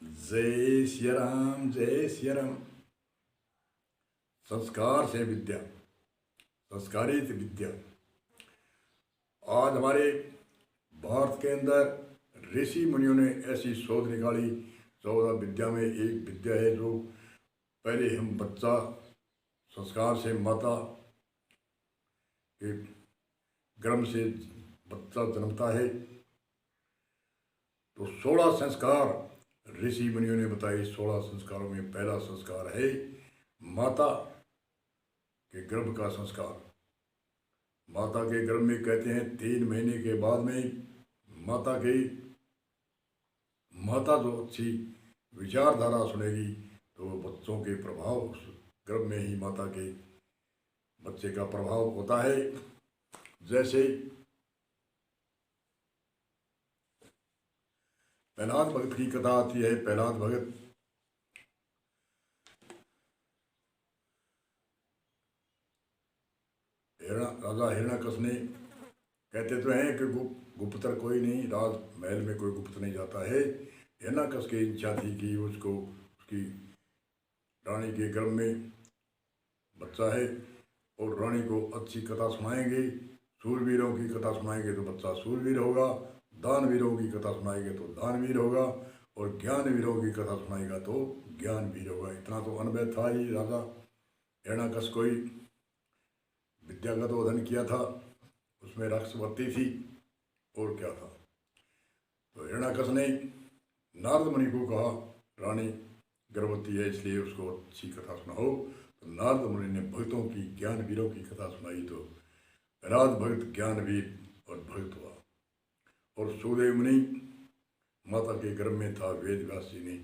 जय सिया राम, जय सिया राम। संस्कार से विद्या, संस्कारित विद्या। आज हमारे भारत के अंदर ऋषि मुनियों ने ऐसी शोध निकाली। 14 विद्या में एक विद्या है जो पहले हम बच्चा संस्कार से माता के गर्भ से बच्चा जन्मता है तो 16 संस्कार ऋषि मुनियों ने बताए। 16 संस्कारों में पहला संस्कार है माता के गर्भ का संस्कार। माता के गर्भ में कहते हैं 3 महीने के बाद में माता जो अच्छी विचारधारा सुनेगी तो बच्चों के प्रभाव उस गर्भ में ही माता के बच्चे का प्रभाव होता है। जैसे प्रहलाद भगत की कथा आती है। प्रहलाद भगत राजा हिरण्यकश्यप ने कहते तो हैं कि गुप्ततर कोई नहीं, राज महल में कोई गुप्त नहीं जाता है। हिरण्यकश्यप की इच्छा थी कि उसको उसकी रानी के गर्भ में बच्चा है और रानी को अच्छी कथा सुनाएंगे, सूरवीरों की कथा सुनाएंगे तो बच्चा सूरवीर होगा, दानवीरों की कथा सुनाएंगे तो दानवीर होगा और ज्ञानवीरों की कथा सुनाएगा तो ज्ञानवीर होगा। इतना तो अनुभव था ही। राजा हिरण्यकश्यप कोई विद्या का तो अध्ययन किया था, उसमें राक्षसवती थी और क्या था। तो हिरण्यकश्यप ने नारद मुनि को कहा रानी गर्भवती है इसलिए उसको अच्छी कथा सुनाओ। तो नारद मुनि ने भक्तों की ज्ञानवीरों की कथा सुनाई तो प्रहलाद भगत ज्ञानवीर और भक्त हुआ। और सूर्य मुनि माता के गर्भ में था। वेद व्यास जी ने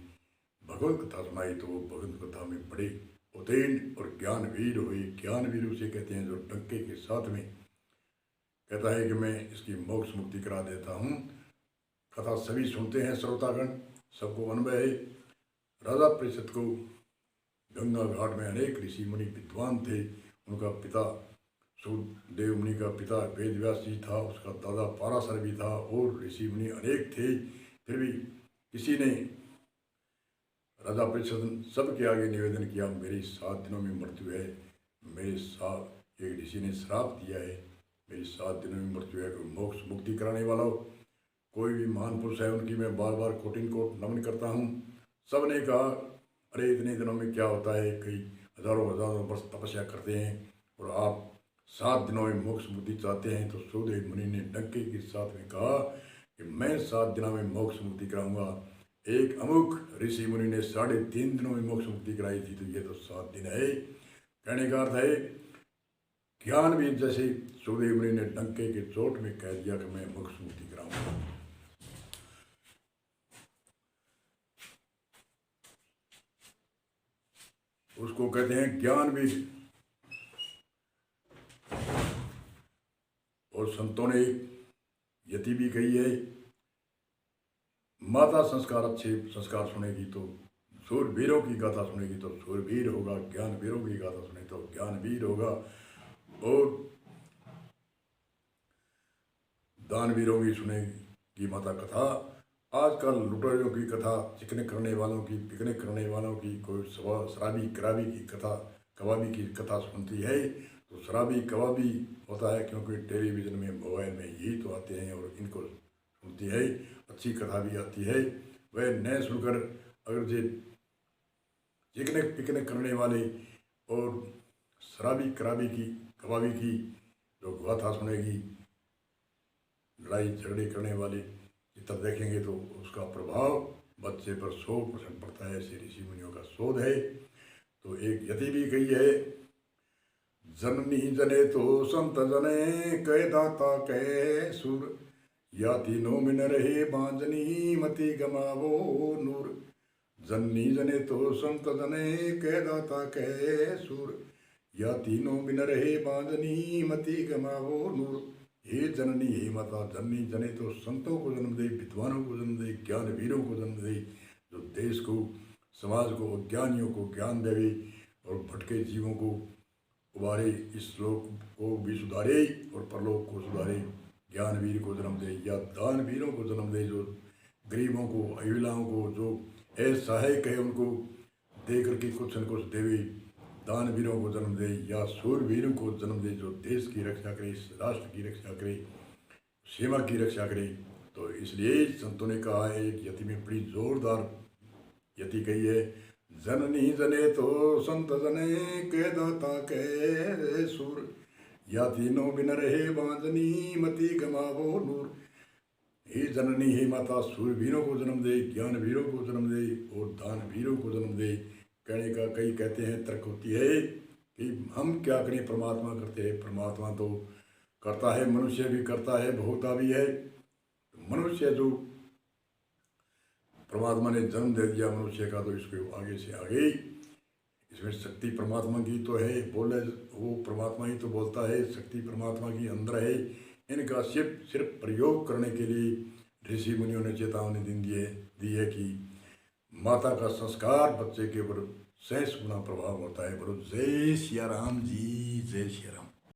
भगवत कथा सुनाई तो वो भगवत कथा में बड़े उत्तीर्ण और ज्ञानवीर हुए। ज्ञानवीर उसे कहते हैं जो डंके के साथ में कहता है कि मैं इसकी मोक्ष मुक्ति करा देता हूँ। कथा सभी सुनते हैं, श्रोतागण सबको अनुभव है। राजा परिषद को गंगा घाट में अनेक ऋषि मुनि विद्वान थे। उनका पिता सुखदेव मुनि का पिता वेद व्यास जी था, उसका दादा पाराशर भी था और ऋषि मुनि अनेक थे। फिर भी किसी ने राजा परिषद सबके आगे निवेदन किया मेरी 7 दिनों में मृत्यु है। एक ऋषि ने श्राप दिया है मेरी 7 दिनों में मृत्यु है। कोई मोक्ष मुक्ति कराने वाला हो, कोई भी महान पुरुष है उनकी मैं बार बार कोटिन कोट नमन करता हूँ। सब ने कहा अरे इतने दिनों में क्या होता है, कई हजारों वर्ष तपस्या करते हैं और आप 7 दिनों में मोक्ष मुक्ति चाहते हैं। तो सूर्य मुनि ने डंके के साथ में कहा कि मैं 7 दिनों में मोक्ष मुक्ति कराऊंगा। एक अमुक ऋषि मुनि ने 3.5 दिनों में मोक्ष मुक्ति कराई थी तो ये तो 7 दिन है। कहने का अर्थ है ज्ञानवीर जैसे सूर्य मुनि ने डंके के चोट में कह दिया कि मैं मोक्ष मुक्ति कराऊंगा। उसको कहते हैं ज्ञानवीर। और संतों ने यति भी कही है माता संस्कार अच्छे संस्कार सुनेगी तो सूरवीरों की गाथा सुनेगी तो सूरवीर होगा, ज्ञानवीरों की गाथा सुने तो ज्ञानवीर होगा और दानवीरों की सुनेगी माता कथा। आजकल लुटेरों की कथा, चिकने करने वालों की, पिकनिक करने वालों की, कोई शराबी कराबी की कथा, कबाबी की कथा सुनती है तो शराबी कबाबी होता है क्योंकि टेलीविज़न में मोबाइल में यही तो आते हैं और इनको सुनती है। अच्छी कथा भी आती है। वह न सुनकर अगर जे चिकने पिकनिक करने वाले और शराबी कराबी की कबाबी की जो गाथा सुनेगी, लड़ाई झगड़े करने वाले चित्र देखेंगे तो उसका प्रभाव बच्चे पर 100% पड़ता है। ऐसे ऋषि मुनियों का शोध है। तो एक यति भी कही है जननी जने तो संत जने कह दाता कह सुर या तीनों में न रहे बांजनी मति गमावो नूर। जननी जने तो संत जने कह दाता कह सुर या तीनों में न रहे बांजनी मति गमावो नूर। हे जननी हे माता, जननी जने तो संतों को जन्म दे, विद्वानों को जन्म दे, ज्ञानवीरों को जन्म दे, जो देश को समाज को अज्ञानियों को ज्ञान देवे और भटके जीवों को उबारे, इस लोक को भी सुधारे और परलोक को सुधारे। ज्ञानवीर को जन्म दे या दानवीरों को जन्म दे जो गरीबों को, अहिलाओं को, जो हे सहायक है उनको दे करके कुछ न कुछ देवी दानवीरों को जन्म दे या सूरवीरों को जन्म दे जो देश की रक्षा करे, इस राष्ट्र की रक्षा करे, सीमा की रक्षा करे। तो इसलिए संतों ने कहा है, एक यति में बड़ी जोरदार यति कही है, जननी जने तो संत जने के दाता के सुर, या तीनों बिन रहे बांधनी मति गमावो नूर। हे जननी, हे माता, सूरवीरों को जन्म दे, ज्ञान वीरों को जन्म दे और दान वीरों को जन्म दे। कहने का कई कहते हैं तर्क होती है कि हम क्या करें, परमात्मा करते हैं। परमात्मा तो करता है, मनुष्य भी करता है, भोगता भी है। मनुष्य जो परमात्मा ने जन्म दे दिया मनुष्य का, तो इसको आगे से आगे इसमें शक्ति परमात्मा की तो है, बोले वो परमात्मा ही तो बोलता है, शक्ति परमात्मा की अंदर है। इनका सिर्फ प्रयोग करने के लिए ऋषि मुनियों ने चेतावनी दी है कि माता का संस्कार बच्चे के ऊपर 100 गुना प्रभाव होता है। बोलो जय सिया राम जी, जय सिया राम।